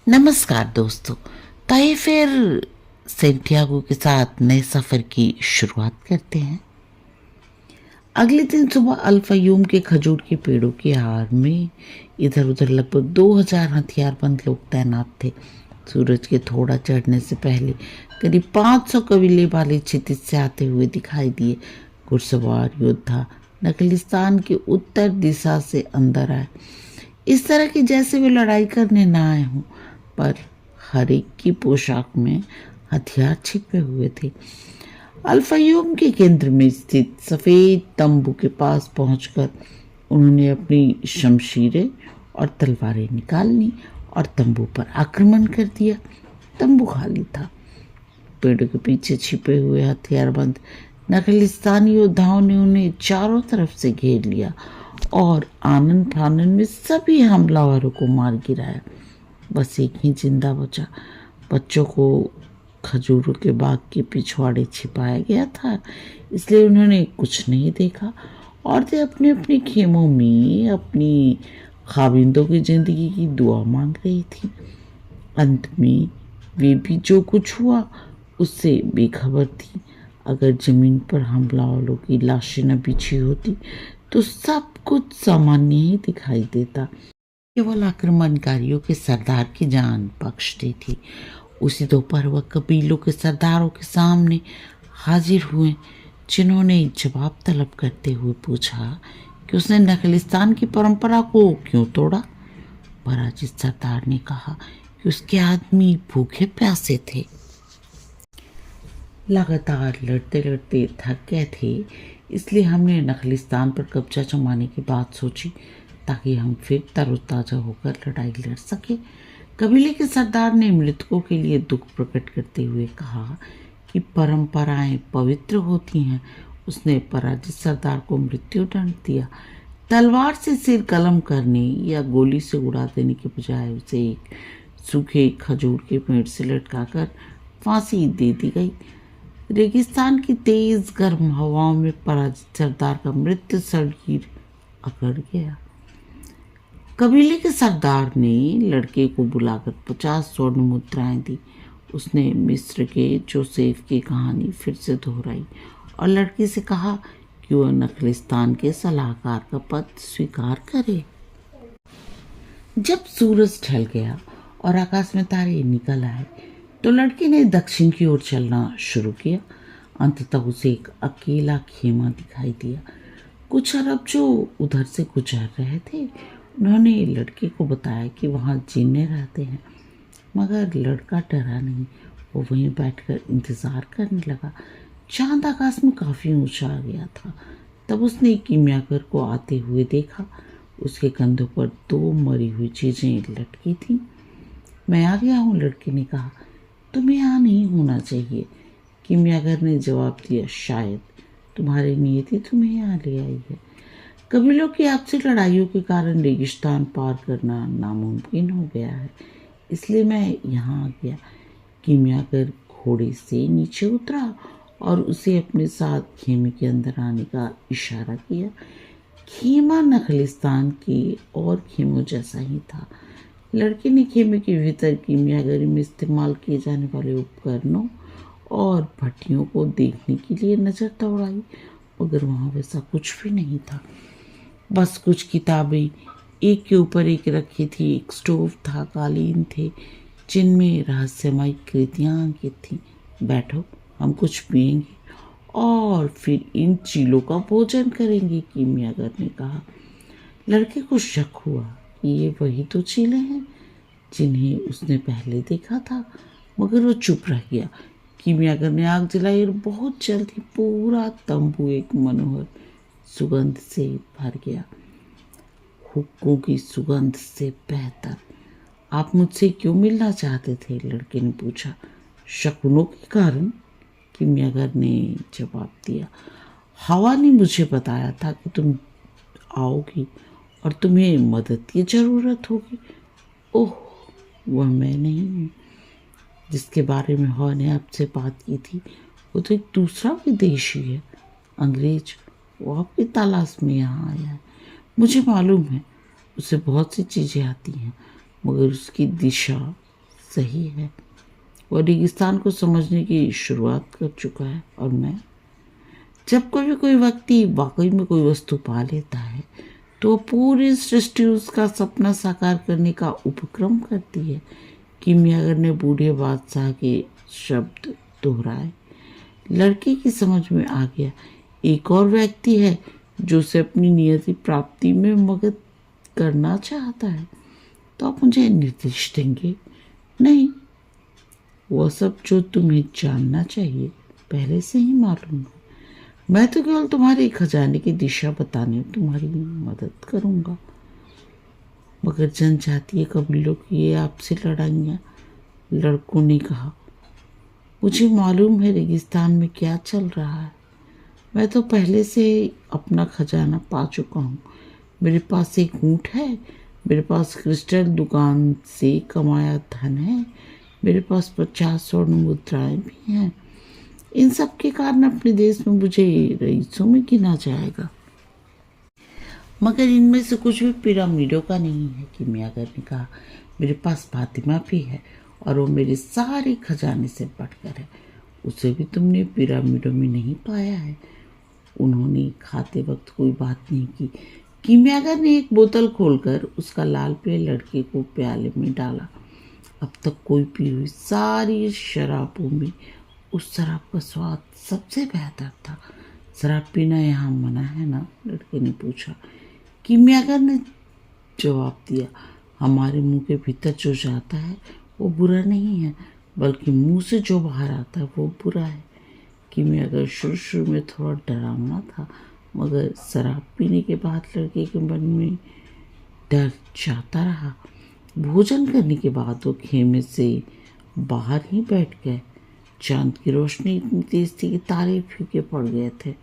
नमस्कार दोस्तों। तो ये फिर सेंटियागो के साथ नए सफ़र की शुरुआत करते हैं। अगले दिन सुबह अल-फ़यूम के खजूर के पेड़ों की आड़ में इधर उधर लगभग 2000 हथियारबंद लोग तैनात थे। सूरज के थोड़ा चढ़ने से पहले करीब 500 कबीले वाले क्षितिज से आते हुए दिखाई दिए। घुड़सवार योद्धा नखलिस्तान की उत्तर दिशा से अंदर आए, इस तरह की जैसे वे लड़ाई करने ना आए हों, पर हर एक की पोशाक में हथियार छिपे हुए थे। अल-फ़यूम के केंद्र में स्थित सफ़ेद तंबू के पास पहुंचकर उन्होंने अपनी शमशीरें और तलवारें निकाल लीं और तंबू पर आक्रमण कर दिया। तंबू खाली था। पेड़ों के पीछे छिपे हुए हथियारबंद नखलिस्तानी योद्धाओं ने उन्हें चारों तरफ से घेर लिया और आनन फानन में सभी हमलावरों को मार गिराया। बस एक ही जिंदा बचा। बच्चों को खजूरों के बाग के पिछवाड़े छिपाया गया था, इसलिए उन्होंने कुछ नहीं देखा। औरतें अपने अपने खेमों में अपनी खाविंदों की जिंदगी की दुआ मांग रही थी। अंत में वे भी जो कुछ हुआ उससे बेखबर थी। अगर जमीन पर हमलावरों की लाशें न बिछी होती तो सब कुछ सामान्य ही दिखाई देता। केवल आक्रमणकारियों के सरदार की जान बख्शती थी। उसी दोपहर वह कबीलों के सरदारों के सामने हाजिर हुए, जिन्होंने जवाब तलब करते हुए पूछा कि उसने नखलिस्तान की परंपरा को क्यों तोड़ा। पराजित सरदार ने कहा कि उसके आदमी भूखे प्यासे थे, लगातार लड़ते लड़ते थक गए थे, इसलिए हमने नखलिस्तान पर कब्जा जमाने की बात सोची ताकि हम फिर तरोताज़ा होकर लड़ाई लड़ सके। कबीले के सरदार ने मृतकों के लिए दुख प्रकट करते हुए कहा कि परंपराएं पवित्र होती हैं। उसने पराजित सरदार को मृत्यु दंड दिया। तलवार से सिर कलम करने या गोली से उड़ा देने के बजाय उसे एक सूखे खजूर के पेड़ से लटकाकर फांसी दे दी गई। रेगिस्तान की तेज गर्म हवाओं में पराजित सरदार का मृत्यु शरीर अकड़ गया। कबीले के सरदार ने लड़के को बुलाकर 50 स्वर्ण मुद्राएं दी। उसने मिस्र के जोसेफ की कहानी फिर से दोहराई और लड़की से कहा कि वह नखलिस्तान के सलाहकार का पद स्वीकार करे। जब सूरज ढल गया और आकाश में तारे निकल आए तो लड़की ने दक्षिण की ओर चलना शुरू किया। अंततः उसे एक अकेला खेमा दिखाई दिया। कुछ अरब जो उधर से गुजर रहे थे, उन्होंने लड़के को बताया कि वहाँ जिन्ने रहते हैं, मगर लड़का डरा नहीं। वो वहीं बैठकर इंतज़ार करने लगा। चांद आकाश में काफ़ी ऊंचा आ गया था। तब उसने कीमियागर को आते हुए देखा। उसके कंधों पर 2 मरी हुई चीज़ें लटकी थीं। मैं आ गया हूँ, लड़के ने कहा। तुम्हें यहाँ नहीं होना चाहिए, कीमियागर ने जवाब दिया। शायद तुम्हारी नियति तुम्हें यहाँ ले आई है। कबीलों की आपसी लड़ाइयों के कारण रेगिस्तान पार करना नामुमकिन हो गया है, इसलिए मैं यहाँ आ गया। कीमियागर घोड़े से नीचे उतरा और उसे अपने साथ खेमे के अंदर आने का इशारा किया। खेमा नखलिस्तान के और खेमों जैसा ही था। लड़के ने खेमे के भीतर कीमियागरी में इस्तेमाल किए जाने वाले उपकरणों और भट्टियों को देखने के लिए नज़र दौड़ाई, मगर वहाँ वैसा कुछ भी नहीं था। बस कुछ किताबें एक के ऊपर एक रखी थी, एक स्टोव था, कालीन थे जिनमें रहस्यमयी कृतियाँ अंकित थीं। बैठो, हम कुछ पिएंगे और फिर इन चीलों का भोजन करेंगे, कीमियागर ने कहा। लड़के को शक हुआ कि ये वही तो चीलें हैं जिन्हें उसने पहले देखा था, मगर वो चुप रह गया। कीमियागर ने आग जलाई और बहुत जल्द ही पूरा तंबू एक मनोहर सुगंध से भर गया, हुक्कों की सुगंध से बेहतर। आप मुझसे क्यों मिलना चाहते थे, लड़के ने पूछा। शकुनों के कारण, कीमियागर ने जवाब दिया। हवा ने मुझे बताया था कि तुम आओगी और तुम्हें मदद की ज़रूरत होगी। ओह, वह मैं नहीं हूँ जिसके बारे में हवा ने आपसे बात की थी। वो तो एक दूसरा विदेशी है, अंग्रेज। वो आपकी तलाश में यहाँ आया है। मुझे मालूम है उसे बहुत सी चीज़ें आती हैं, मगर उसकी दिशा सही है। वो रेगिस्तान को समझने की शुरुआत कर चुका है। और मैं, जब कोई व्यक्ति वाकई में कोई वस्तु पा लेता है तो पूरी सृष्टि उसका सपना साकार करने का उपक्रम करती है। किमियागर ने बूढ़े बादशाह के शब्द दोहराए। लड़के की समझ में आ गया, एक और व्यक्ति है जो उसे अपनी नियति प्राप्ति में मदद करना चाहता है। तो आप मुझे निर्देश देंगे? नहीं, वह सब जो तुम्हें जानना चाहिए पहले से ही मालूम है। मैं तो केवल तुम्हारे खजाने की दिशा बताने में तुम्हारी मदद करूंगा। मगर जनजातीय कबीलों की ये आपसी लड़ाइयाँ, लड़कों ने कहा, मुझे मालूम है रेगिस्तान में क्या चल रहा है। मैं तो पहले से अपना खजाना पा चुका हूँ। मेरे पास एक ऊँट है, मेरे पास क्रिस्टल दुकान से कमाया धन है, मेरे पास 50 स्वर्ण मुद्राएं भी हैं। इन सब के कारण अपने देश में मुझे रईसों में गिना जाएगा, मगर इनमें से कुछ भी पिरामिडों का नहीं है। किमियागर ने कहा, मेरे पास फातिमा भी है और वो मेरे सारे खजाने से बढ़कर है। उसे भी तुमने पिरामिडों में नहीं पाया है। उन्होंने खाते वक्त कोई बात नहीं की। किमियागर ने एक बोतल खोलकर उसका लाल पेय लड़के को प्याले में डाला। अब तक कोई पी हुई सारी शराबों में उस शराब का स्वाद सबसे बेहतर था। शराब पीना यहाँ मना है ना? लड़के ने पूछा। किमियागर ने जवाब दिया, हमारे मुंह के भीतर जो जाता है वो बुरा नहीं है, बल्कि मुंह से जो बाहर आता है वो बुरा है। किमियागर शुरू में थोड़ा डरावना था, मगर शराब पीने के बाद लड़के के मन में डर जाता रहा। भोजन करने के बाद वो खेमे से बाहर ही बैठ गए। चांद की रोशनी इतनी तेज थी कि तारे फीके पड़ गए थे।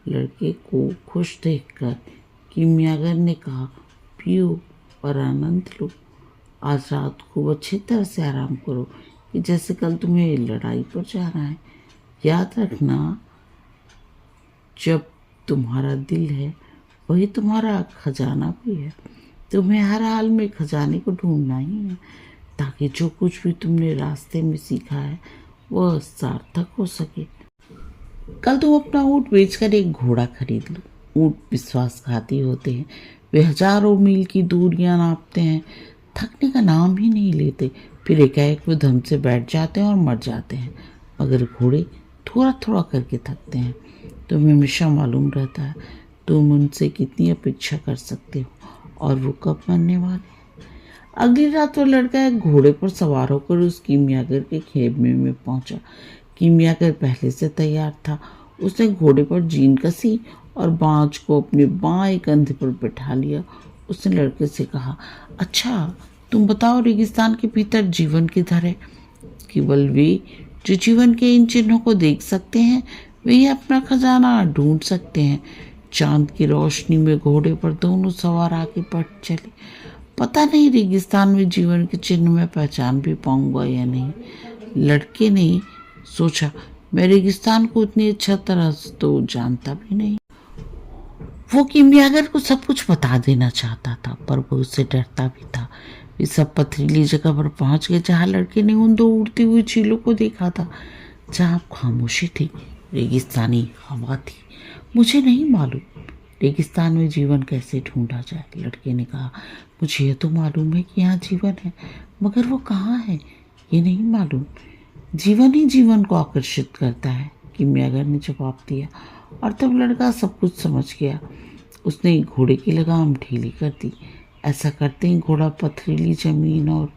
लड़के को खुश देखकर किमियागर ने कहा, पियो और आनंद लो। आज रात खूब अच्छी तरह से आराम करो कि जैसे कल तुम्हें लड़ाई पर जाना है। याद रखना, जब तुम्हारा दिल है वही तुम्हारा खजाना भी है। तुम्हें हर हाल में खजाने को ढूंढना ही है, ताकि जो कुछ भी तुमने रास्ते में सीखा है वह सार्थक हो सके। कल तुम अपना ऊँट बेचकर एक घोड़ा खरीद लो। ऊँट विश्वासघाती होते हैं, वे हजारों मील की दूरियां नापते हैं, थकने का नाम ही नहीं लेते, फिर एकाएक वे धम से बैठ जाते हैं और मर जाते हैं। मगर घोड़े थोड़ा थोड़ा करके थकते हैं। तुम्हें हमेशा मालूम रहता है तुम उनसे कितनी अपेक्षा कर सकते हो और वो कब मरने वाले हैं। अगली रात वो लड़का एक घोड़े पर सवार होकर उस किमियागर के खेमे में पहुंचा। किमियागर पहले से तैयार था। उसने घोड़े पर जीन कसी और बाँझ को अपने बाएं कंधे पर बैठा लिया। उसने लड़के से कहा, अच्छा तुम बताओ, रेगिस्तान के भीतर जीवन किधर है? केवल वे जो जीवन के इन चिन्हों को देख सकते हैं वे ही अपना खजाना ढूंढ सकते हैं। चांद की रोशनी में घोड़े पर दोनों सवार आगे बढ़ चले। पता नहीं रेगिस्तान में जीवन के चिन्ह में पहचान भी पाऊंगा या नहीं। लड़के ने सोचा, मैं रेगिस्तान को इतनी अच्छा तरह से तो जानता भी नहीं। वो किमियागर को सब कुछ बता देना चाहता था, पर वो उससे डरता भी था। वे सब पथरीली जगह पर पहुंच गए जहां लड़के ने उन 2 उड़ती हुई चीलों को देखा था। जहां खामोशी थी, रेगिस्तानी हवा थी। मुझे नहीं मालूम रेगिस्तान में जीवन कैसे ढूंढा जाए, लड़के ने कहा। मुझे यह तो मालूम है कि यहाँ जीवन है, मगर वो कहाँ है ये नहीं मालूम। जीवन ही जीवन को आकर्षित करता है, किमियागर ने जवाब दिया। और तब लड़का सब कुछ समझ गया। उसने घोड़े की लगाम ढीली कर दी। ऐसा करते ही घोड़ा पथरीली जमीन और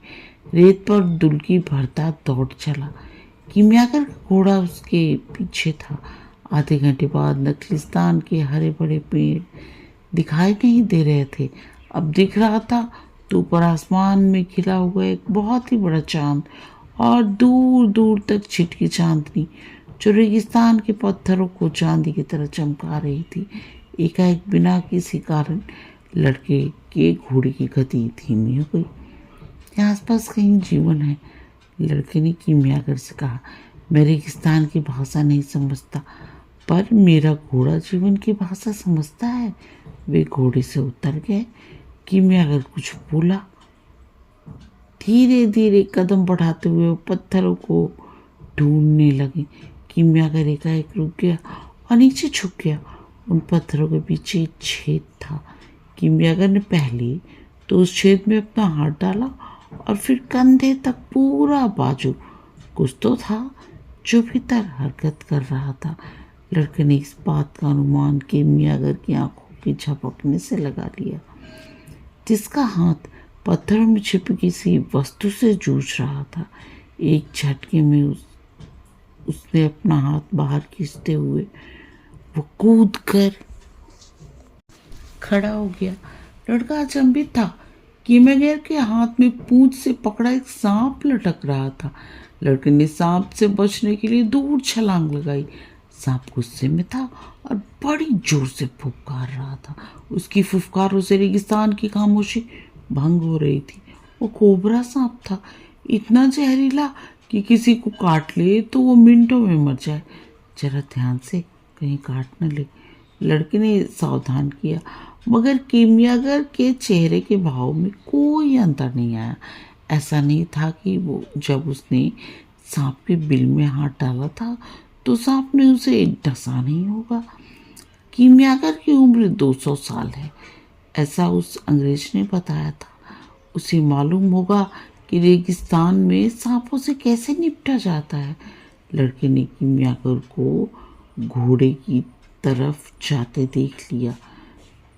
रेत पर डुलकी भरता दौड़ चला। किमियागर का घोड़ा उसके पीछे था। आधे घंटे बाद नखलिस्तान के हरे भरे पेड़ दिखाई नहीं दे रहे थे। अब दिख रहा था तो ऊपर आसमान में खिला हुआ एक बहुत ही बड़ा चांद और दूर दूर तक छिटकी चांदनी जो रेगिस्तान के पत्थरों को चांदी की तरह चमका रही थी। एकाएक बिना किसी कारण लड़के के घोड़े की गति धीमी हो गई। यहाँ आसपास कहीं जीवन है, लड़के ने किमियागर से कहा। मैं रेगिस्तान की भाषा नहीं समझता, पर मेरा घोड़ा जीवन की भाषा समझता है। वे घोड़े से उतर गए। किमियागर कुछ बोला धीरे धीरे कदम बढ़ाते हुए वो पत्थरों को ढूंढने लगे। कीमियागर एकाएक रुक गया और नीचे झुक गया। उन पत्थरों के पीछे एक छेद था। कीमियागर ने पहले तो उस छेद में अपना हाथ डाला और फिर कंधे तक पूरा बाजू। कुछ तो था जो भीतर हरकत कर रहा था। लड़के ने इस बात का अनुमान कीमियागर की आंखों की झपकने से लगा लिया, जिसका हाथ पत्थरों में छिपी किसी वस्तु से जूझ रहा था। एक झटके में उसने अपना हाथ बाहर खींचते हुए वो कूद कर खड़ा हो गया। लड़का अचंभित था। कीमियागर के हाथ में पूंछ से पकड़ा एक सांप लटक रहा था। लड़के ने सांप से बचने के लिए दूर छलांग लगाई। सांप गुस्से में था और बड़ी जोर से फुफकार रहा था। उसकी फुफकारों से रेगिस्तान की खामोशी भंग हो रही थी। वो कोबरा सांप था, इतना जहरीला कि किसी को काट ले तो वो मिनटों में मर जाए। जरा ध्यान से, कहीं काट न ले, लड़के ने सावधान किया। मगर कीमियागर के चेहरे के भाव में कोई अंतर नहीं आया। ऐसा नहीं था कि वो जब उसने सांप के बिल में हाथ डाला था तो सांप ने उसे डसा नहीं होगा। कीमियागर की उम्र 200 साल है, ऐसा उस अंग्रेज ने बताया था। उसे मालूम होगा कि रेगिस्तान में सांपों से कैसे निपटा जाता है। लड़के ने कीमियागर को घोड़े की तरफ जाते देख लिया।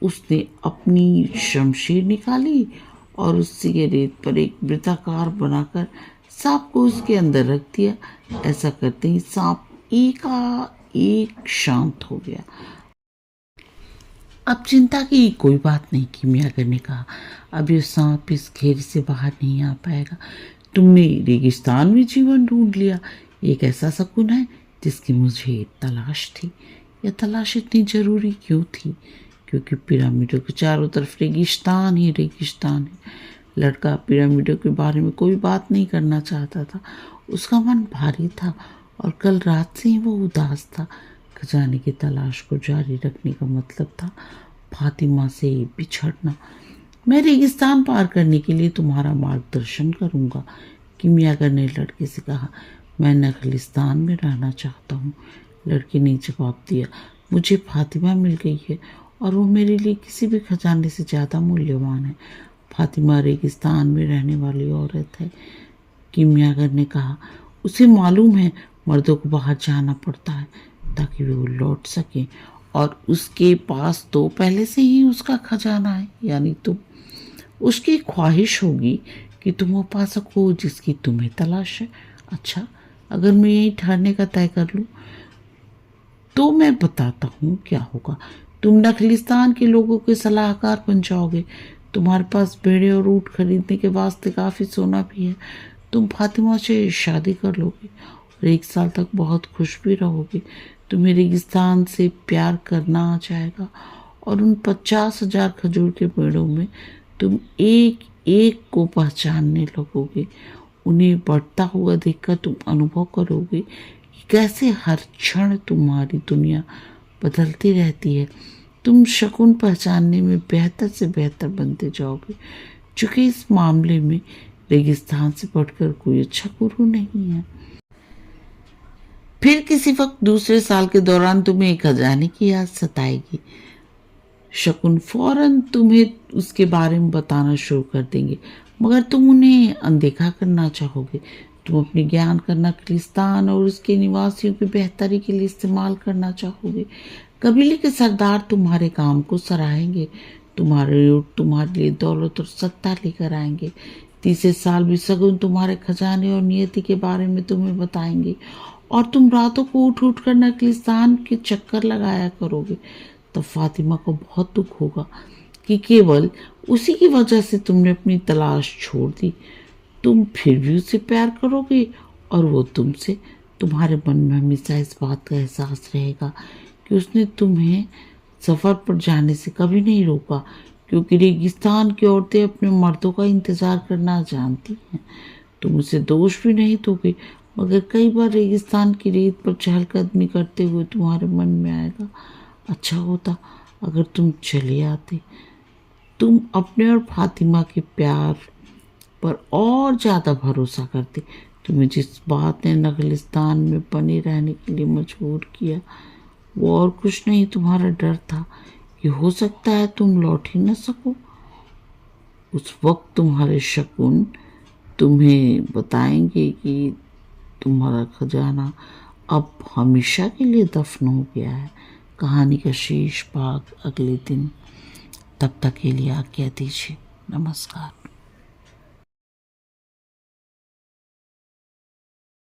उसने अपनी शमशीर निकाली और उस सिगरेट पर एक वृत्ताकार बनाकर सांप को उसके अंदर रख दिया। ऐसा करते ही सांप एकाएक शांत हो गया। अब चिंता की कोई बात नहीं, कीमियागर ने कहा। अब ये सांप इस घेरे से बाहर नहीं आ पाएगा। तुमने रेगिस्तान में जीवन ढूंढ लिया। एक ऐसा शकुन है जिसकी मुझे तलाश थी। यह तलाश इतनी जरूरी क्यों थी? क्योंकि पिरामिडों के चारों तरफ रेगिस्तान ही रेगिस्तान है। लड़का पिरामिडों के बारे में कोई बात नहीं करना चाहता था। उसका मन भारी था और कल रात से ही वो उदास था। खजाने की तलाश को जारी रखने का मतलब था फातिमा से बिछड़ना। मैं रेगिस्तान पार करने के लिए तुम्हारा मार्गदर्शन करूंगा, कीमियागर ने लड़के से कहा। मैं नखलिस्तान में रहना चाहता हूँ, लड़के ने जवाब दिया। मुझे फातिमा मिल गई है और वो मेरे लिए किसी भी खजाने से ज़्यादा मूल्यवान है। फातिमा रेगिस्तान में रहने वाली औरत है, कीमियागर ने कहा। उसे मालूम है मर्दों को बाहर जाना पड़ता है ताकि वो लौट सके, और उसके पास तो पहले से ही उसका खजाना है, यानी तुम। उसकी ख्वाहिश होगी कि तुम वो पा सको जिसकी तुम्हें तलाश है। अच्छा, अगर मैं यहीं ठहरने का तय कर लूँ तो मैं बताता हूँ क्या होगा। तुम नखलिस्तान के लोगों के सलाहकार बन जाओगे। तुम्हारे पास भेड़े और ऊँट खरीदने के वास्ते काफ़ी सोना भी है। तुम फातिमा से शादी कर लोगे और 1 साल तक बहुत खुश भी रहोगे। तुम्हें रेगिस्तान से प्यार करना आ जाएगा और उन 50,000 खजूर के पेड़ों में तुम एक एक को पहचानने लगोगे। उन्हें बढ़ता हुआ देखकर तुम अनुभव करोगे कि कैसे हर क्षण तुम्हारी दुनिया बदलती रहती है। तुम शकुन पहचानने में बेहतर से बेहतर बनते जाओगे, चूँकि इस मामले में रेगिस्तान से बढ़कर कोई अच्छा गुरु नहीं है। फिर किसी वक्त दूसरे साल के दौरान तुम्हें एक खजाने की याद सताएगी। शकुन फौरन तुम्हें उसके बारे में बताना शुरू कर देंगे, मगर तुम उन्हें अनदेखा करना चाहोगे। तुम अपने ज्ञान का नखलिस्तान और उसके निवासियों की बेहतरी के लिए इस्तेमाल करना चाहोगे। कबीले के सरदार तुम्हारे काम को सराहेंगे। तुम्हारे लिए दौलत और सत्ता लेकर आएंगे। तीसरे साल भी सगुन तुम्हारे खजाने और नियति के बारे में तुम्हें बताएंगे और तुम रातों को उठ उठ कर नखलिस्तान के चक्कर लगाया करोगे। तब फातिमा को बहुत दुख होगा कि केवल उसी की वजह से तुमने अपनी तलाश छोड़ दी। तुम फिर भी उससे प्यार करोगे और वो तुमसे। तुम्हारे मन में हमेशा इस बात का एहसास रहेगा कि उसने तुम्हें सफ़र पर जाने से कभी नहीं रोका, क्योंकि रेगिस्तान की औरतें अपने मर्दों का इंतज़ार करना जानती हैं। तुम उसे दोष भी नहीं दोगे, मगर कई बार रेगिस्तान की रेत पर चहलकदमी करते हुए तुम्हारे मन में आएगा, अच्छा होता अगर तुम चले आते। तुम अपने और फातिमा के प्यार पर और ज़्यादा भरोसा करती। तुम्हें जिस बात ने नगलिस्तान में बने रहने के लिए मजबूर किया वो और कुछ नहीं, तुम्हारा डर था कि हो सकता है तुम लौट ही न सको। उस वक्त तुम्हारे शकुन तुम्हें बताएंगे कि तुम्हारा खजाना अब हमेशा के लिए दफन हो गया है। कहानी का शेष भाग अगले दिन। तब तक के लिए आज्ञा दीजिए। नमस्कार।